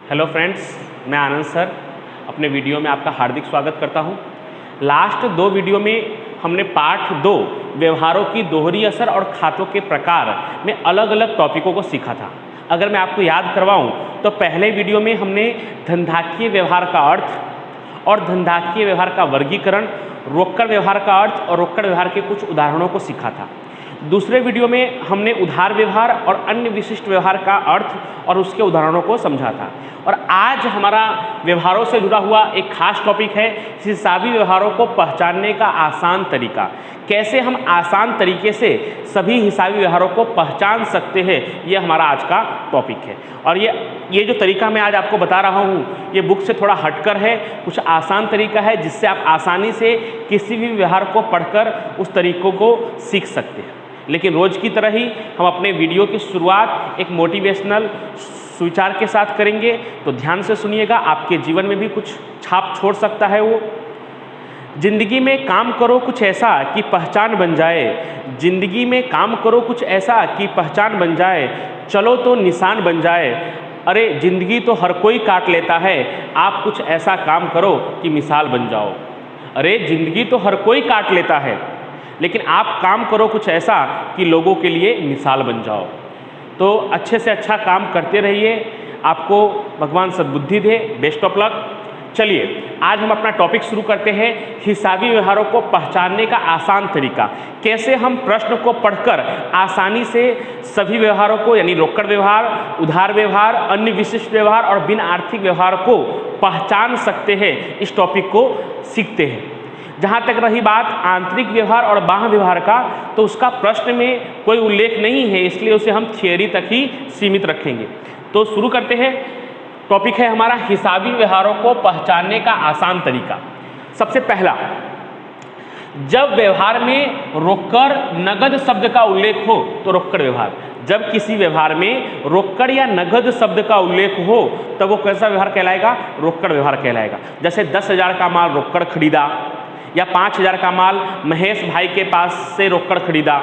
Hello friends, मैं आनंद sir अपने video में आपका हार्दिक स्वागत करता हूं। लास्ट दो वीडियो में हमने पार्ट 2 व्यवहारों की दोहरी असर और खातों के प्रकार में अलग अलग टॉपिकों को सीखा था। अगर मैं आपको याद करवाऊं तो पहले वीडियो में हमने धनधाकीय व्यवहार का अर्थ और धनधाकीय व्यवहार का वर्गीकरण, रोकड़ व्यवहार का अर्थ और रोकड़ व्यवहार के कुछ उदाहरणों को सीखा था। दूसरे वीडियो में हमने उधार व्यवहार और अन्य विशिष्ट व्यवहार का अर्थ और उसके उदाहरणों को समझा था। और आज हमारा व्यवहारों से जुड़ा हुआ एक खास टॉपिक है हिसाबी व्यवहारों को पहचानने का आसान तरीका। कैसे हम आसान तरीके से सभी हिसाबी व्यवहारों को पहचान सकते हैं, ये हमारा आज का टॉपिक है। और ये जो तरीका मैं आज आपको बता रहा हूँ ये बुक से थोड़ा हटकर है, कुछ आसान तरीका है जिससे आप आसानी से किसी भी व्यवहार को पढ़कर उस तरीकों को सीख सकते हैं। लेकिन रोज की तरह ही हम अपने वीडियो की शुरुआत एक मोटिवेशनल सुविचार के साथ करेंगे, तो ध्यान से सुनिएगा, आपके जीवन में भी कुछ छाप छोड़ सकता है वो। जिंदगी में काम करो कुछ ऐसा कि पहचान बन जाए, जिंदगी में काम करो कुछ ऐसा कि पहचान बन जाए, चलो तो निशान बन जाए। अरे जिंदगी तो हर कोई काट लेता है, आप कुछ ऐसा काम करो कि मिसाल बन जाओ। अरे जिंदगी तो हर कोई काट लेता है, लेकिन आप काम करो कुछ ऐसा कि लोगों के लिए मिसाल बन जाओ। तो अच्छे से अच्छा काम करते रहिए, आपको भगवान सद्बुद्धि दे। Best of luck. चलिए आज हम अपना टॉपिक शुरू करते हैं, हिसाबी व्यवहारों को पहचानने का आसान तरीका। कैसे हम प्रश्न को पढ़कर आसानी से सभी व्यवहारों को, यानी रोकड़ व्यवहार, उधार व्यवहार, अन्य विशिष्ट व्यवहार और बिन आर्थिक व्यवहार को पहचान सकते हैं, इस टॉपिक को सीखते हैं। जहाँ तक रही बात आंतरिक व्यवहार और बाह्य व्यवहार का, तो उसका प्रश्न में कोई उल्लेख नहीं है, इसलिए उसे हम थियरी तक ही सीमित रखेंगे। तो शुरू करते हैं। टॉपिक है हमारा हिसाबी व्यवहारों को पहचानने का आसान तरीका। सबसे पहला, जब व्यवहार में रोकड़ नगद शब्द का उल्लेख हो तो रोकड़ व्यवहार। जब किसी व्यवहार में रोकड़ या नगद शब्द का उल्लेख हो तब वो कैसा व्यवहार कहलाएगा? रोकड़ व्यवहार कहलाएगा। जैसे 10,000 का माल रोकड़ खरीदा, या 5,000 का माल महेश भाई के पास से रोकड़ खरीदा,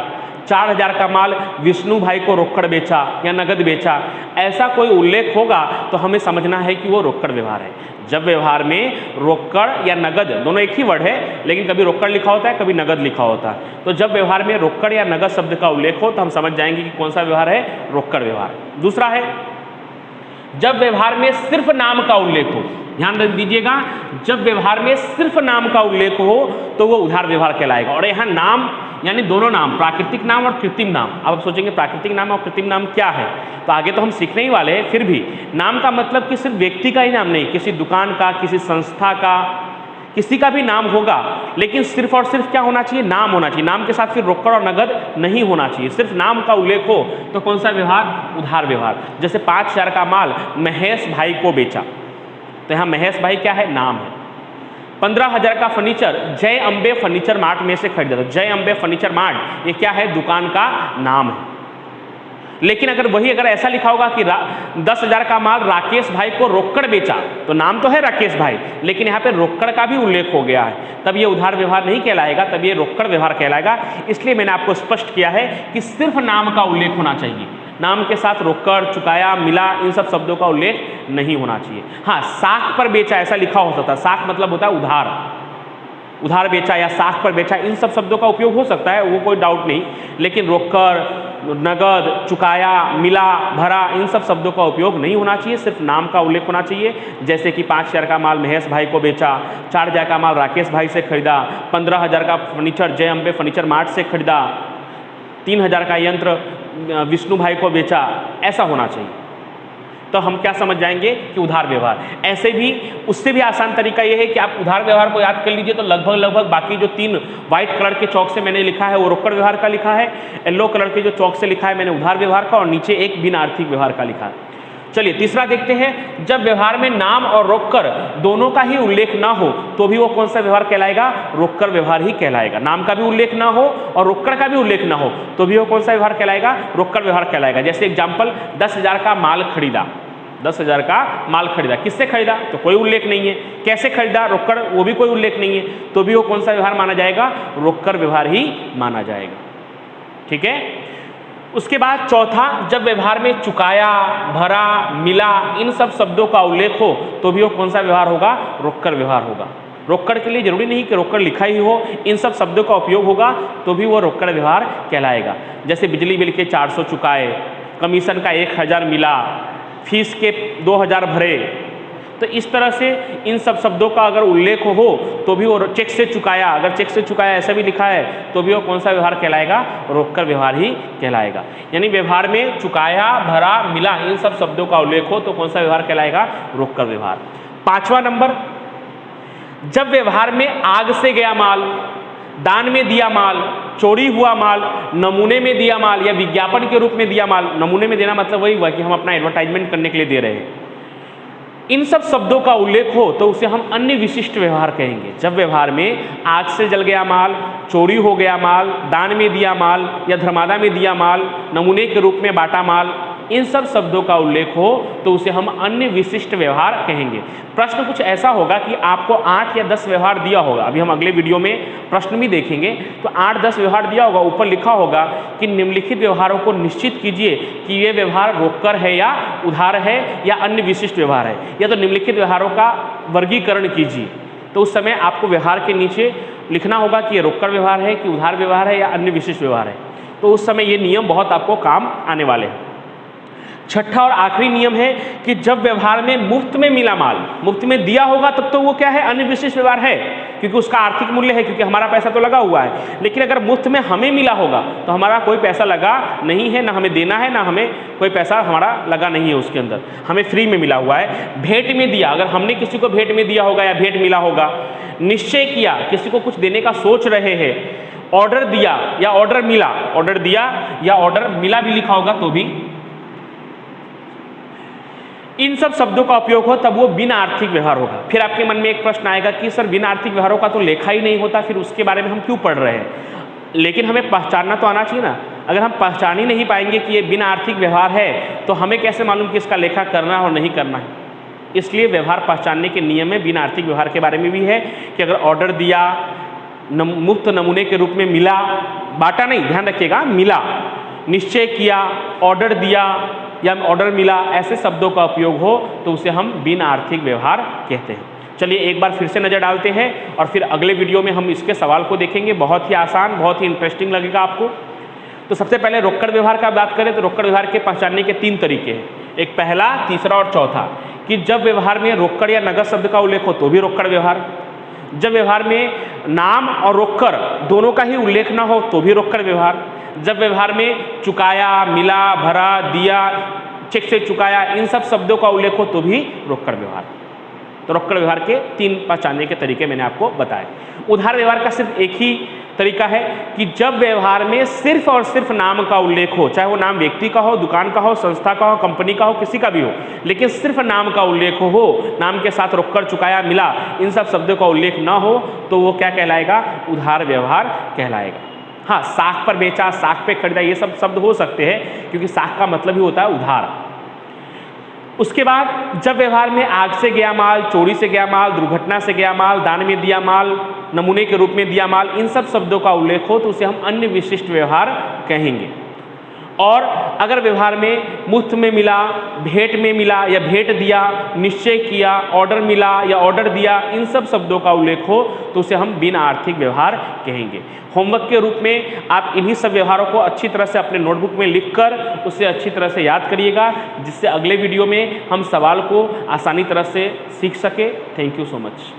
4,000 का माल विष्णु भाई को रोकड़ बेचा या नगद बेचा, ऐसा कोई उल्लेख होगा तो हमें समझना है कि वो रोकड़ व्यवहार है। जब व्यवहार में रोकड़ या नगद दोनों एक ही वर्ड है, लेकिन कभी रोकड़ लिखा होता है, कभी नगद लिखा होता है, तो जब व्यवहार में रोकड़ या नगद शब्द का उल्लेख हो तो हम समझ जाएंगे कि कौन सा व्यवहार है? रोकड़ व्यवहार। दूसरा है जब व्यवहार में सिर्फ नाम का उल्लेख हो। ध्यान रख दीजिएगा, जब व्यवहार में सिर्फ नाम का उल्लेख हो तो वो उधार व्यवहार कहलाएगा। और यहाँ नाम यानी दोनों नाम, प्राकृतिक नाम और कृत्रिम नाम। अब आप सोचेंगे प्राकृतिक नाम और कृत्रिम नाम क्या है, तो आगे तो हम सीखने ही वाले हैं। फिर भी नाम का मतलब कि सिर्फ व्यक्ति का ही नाम नहीं, किसी दुकान का, किसी संस्था का, किसी का भी नाम होगा, लेकिन सिर्फ और सिर्फ क्या होना चाहिए? नाम होना चाहिए। नाम के साथ फिर रोकड़ और नगद नहीं होना चाहिए, सिर्फ नाम का उल्लेख हो तो कौन सा व्यवहार? उधार व्यवहार। जैसे 5,000 का माल महेश भाई को बेचा, तो यहाँ महेश भाई क्या है? नाम है। 15,000 का फर्नीचर जय अंबे फर्नीचर मार्ट में से खरीदा, तो जय अंबे फर्नीचर मार्ट ये क्या है? दुकान का नाम है। लेकिन अगर ऐसा लिखा होगा कि 10,000 का माल राकेश भाई को रोकड़ बेचा, तो नाम तो है राकेश भाई, लेकिन यहाँ पे रोकड़ का भी उल्लेख हो गया है, तब ये उधार व्यवहार नहीं कहलाएगा, तब ये रोकड़ व्यवहार कहलाएगा। इसलिए मैंने आपको स्पष्ट किया है कि सिर्फ नाम का उल्लेख होना चाहिए, नाम के साथ रोकड़, चुकाया, मिला, इन सब शब्दों का उल्लेख नहीं होना चाहिए। हाँ, साख पर बेचा ऐसा लिखा हो सकता है, साख मतलब होता है उधार, उधार बेचा या साख पर बेचा, इन सब शब्दों का उपयोग हो सकता है, वो कोई डाउट नहीं। लेकिन रोकड़, नगद, चुकाया, मिला, भरा, इन सब शब्दों का उपयोग नहीं होना चाहिए, सिर्फ नाम का उल्लेख होना चाहिए। जैसे कि 5,000 का माल महेश भाई को बेचा, 4,000 का माल राकेश भाई से खरीदा, 15,000 का फर्नीचर जय अंबे फर्नीचर मार्ट से खरीदा, 3,000 का यंत्र विष्णु भाई को बेचा, ऐसा होना चाहिए। तो हम क्या समझ जाएंगे कि उधार व्यवहार। ऐसे भी उससे भी आसान तरीका यह है कि आप उधार व्यवहार को याद कर लीजिए, तो लगभग बाकी जो 3 व्हाइट कलर के चौक से मैंने लिखा है वो रोकड़ व्यवहार का लिखा है, येलो कलर के जो चौक से लिखा है मैंने उधार व्यवहार का, और नीचे एक बिन आर्थिक व्यवहार का लिखा है। चलिए तीसरा देखते हैं, जब व्यवहार में नाम और रोकड़ दोनों का ही उल्लेख ना हो तो भी वो कौन सा व्यवहार कहलाएगा? रोकड़ व्यवहार ही कहलाएगा। नाम का भी उल्लेख ना हो और रोकड़ का भी उल्लेख ना हो तो भी वो कौन सा व्यवहार कहलाएगा? रोकड़ व्यवहार कहलाएगा। जैसे एग्जाम्पल, 10,000 का माल खरीदा, 10,000 का माल खरीदा, किससे खरीदा? तो कोई उल्लेख नहीं है। कैसे खरीदा? रोकड़, वो भी कोई उल्लेख नहीं है, तो भी वो कौन सा व्यवहार माना जाएगा? रोकड़ व्यवहार ही माना जाएगा। ठीक है। उसके बाद चौथा, जब व्यवहार में चुकाया, भरा, मिला इन सब शब्दों का उल्लेख हो तो भी वो कौन सा व्यवहार होगा? रोककर व्यवहार होगा। रोककर के लिए जरूरी नहीं कि रोककर लिखा ही हो, इन सब शब्दों का उपयोग होगा तो भी वो रोककर व्यवहार कहलाएगा। जैसे बिजली बिल के 400 चुकाए, कमीशन का 1000 मिला, फीस के 2000 भरे, तो इस तरह से इन सब शब्दों का अगर उल्लेख हो तो भी वो चेक से चुकाया, अगर चेक से चुकाया ऐसा भी लिखा है तो भी वो कौन सा व्यवहार कहलाएगा? रोककर व्यवहार ही कहलाएगा। यानी व्यवहार में चुकाया, भरा, मिला इन सब शब्दों का उल्लेख हो तो कौन सा व्यवहार कहलाएगा? रोककर व्यवहार। 5वां नंबर, जब व्यवहार में आग से गया माल, दान में दिया माल, चोरी हुआ माल, नमूने में दिया माल या विज्ञापन के रूप में दिया माल, नमूने में देना मतलब वही हुआ कि हम अपना एडवर्टाइजमेंट करने के लिए दे रहे हैं, इन सब शब्दों का उल्लेख हो तो उसे हम अन्य विशिष्ट व्यवहार कहेंगे। जब व्यवहार में आग से जल गया माल, चोरी हो गया माल, दान में दिया माल या धर्मादा में दिया माल, नमूने के रूप में बांटा माल, इन सब शब्दों का उल्लेख हो तो उसे हम अन्य विशिष्ट व्यवहार कहेंगे। प्रश्न कुछ ऐसा होगा कि आपको 8 या 10 व्यवहार दिया होगा, अभी हम अगले वीडियो में प्रश्न भी देखेंगे, तो 8-10 व्यवहार दिया होगा, ऊपर लिखा होगा कि निम्नलिखित व्यवहारों को निश्चित कीजिए कि ये व्यवहार रोककर है या उधार है या अन्य विशिष्ट व्यवहार है, या तो निम्नलिखित व्यवहारों का वर्गीकरण कीजिए। तो उस समय आपको व्यवहार के नीचे लिखना होगा कि ये रोककर व्यवहार है, कि उधार व्यवहार है या अन्य विशिष्ट व्यवहार है। तो उस समय ये नियम बहुत आपको काम आने वाले हैं। छठा और आखिरी नियम है कि जब व्यवहार में मुफ्त में मिला माल, मुफ्त में दिया होगा तब तो वो क्या है? अन्य विशिष्ट व्यवहार है, क्योंकि उसका आर्थिक मूल्य है, क्योंकि हमारा पैसा तो लगा हुआ है। लेकिन अगर मुफ्त में हमें मिला होगा तो हमारा कोई पैसा लगा नहीं है, ना हमें देना है, ना हमें कोई पैसा हमारा लगा नहीं है उसके अंदर, हमें फ्री में मिला हुआ है। भेंट में दिया, अगर हमने किसी को भेंट में दिया होगा या भेंट मिला होगा। निश्चय किया, किसी को कुछ देने का सोच रहे हैं। ऑर्डर दिया या ऑर्डर मिला, ऑर्डर दिया या ऑर्डर मिला भी लिखा होगा तो भी इन सब शब्दों का उपयोग हो तब वो बिना आर्थिक व्यवहार होगा। फिर आपके मन में एक प्रश्न आएगा कि सर बिना आर्थिक व्यवहारों का तो लेखा ही नहीं होता, फिर उसके बारे में हम क्यों पढ़ रहे हैं? लेकिन हमें पहचानना तो आना चाहिए ना। अगर हम पहचान ही नहीं पाएंगे कि ये बिना आर्थिक व्यवहार है तो हमें कैसे मालूम कि इसका लेखा करना और नहीं करना है? इसलिए व्यवहार पहचानने के नियम में बिना आर्थिक व्यवहार के बारे में भी है कि अगर ऑर्डर दिया, मुफ्त नमूने के रूप में मिला, बांटा नहीं, ध्यान रखिएगा, मिला, निश्चय किया, ऑर्डर दिया या ऑर्डर मिला, ऐसे शब्दों का उपयोग हो तो उसे हम बिना आर्थिक व्यवहार कहते हैं। चलिए एक बार फिर से नज़र डालते हैं और फिर अगले वीडियो में हम इसके सवाल को देखेंगे। बहुत ही आसान, बहुत ही इंटरेस्टिंग लगेगा आपको। तो सबसे पहले रोकड़ व्यवहार का बात करें तो रोकड़ व्यवहार के पहचानने के 3 तरीके हैं, एक पहला, तीसरा और चौथा। कि जब व्यवहार में रोकड़ या नगद शब्द का उल्लेख हो तो भी रोकड़ व्यवहार, जब व्यवहार में नाम और रोकड़ दोनों का ही उल्लेख न हो तो भी रोकड़ व्यवहार, जब व्यवहार में चुकाया, मिला, भरा, दिया, चेक से चुकाया इन सब शब्दों का उल्लेख हो तो भी रोकड़ व्यवहार। तो रोकड़ व्यवहार के 3 पहचानने के तरीके मैंने आपको बताए। उधार व्यवहार का सिर्फ एक ही तरीका है कि जब व्यवहार में सिर्फ और सिर्फ नाम का उल्लेख हो, चाहे वो नाम व्यक्ति का हो, दुकान का हो, संस्था का हो, कंपनी का हो, किसी का भी हो, लेकिन सिर्फ नाम का उल्लेख हो, नाम के साथ रोकड़, चुकाया, मिला इन सब शब्दों का उल्लेख ना हो तो वो क्या कहलाएगा? उधार व्यवहार कहलाएगा। हाँ, साख पर बेचा, साख पे खरीदा, ये सब शब्द हो सकते हैं क्योंकि साख का मतलब ही होता है उधार। उसके बाद जब व्यवहार में आग से गया माल, चोरी से गया माल, दुर्घटना से गया माल, दान में दिया माल, नमूने के रूप में दिया माल, इन सब शब्दों का उल्लेख हो तो उसे हम अन्य विशिष्ट व्यवहार कहेंगे। और अगर व्यवहार में मुफ्त में मिला, भेंट में मिला या भेंट दिया, निश्चय किया, ऑर्डर मिला या ऑर्डर दिया, इन सब शब्दों का उल्लेख हो तो उसे हम बिना आर्थिक व्यवहार कहेंगे। होमवर्क के रूप में आप इन्हीं सब व्यवहारों को अच्छी तरह से अपने नोटबुक में लिखकर उसे अच्छी तरह से याद करिएगा, जिससे अगले वीडियो में हम सवाल को आसानी तरह से सीख सके। Thank you so much.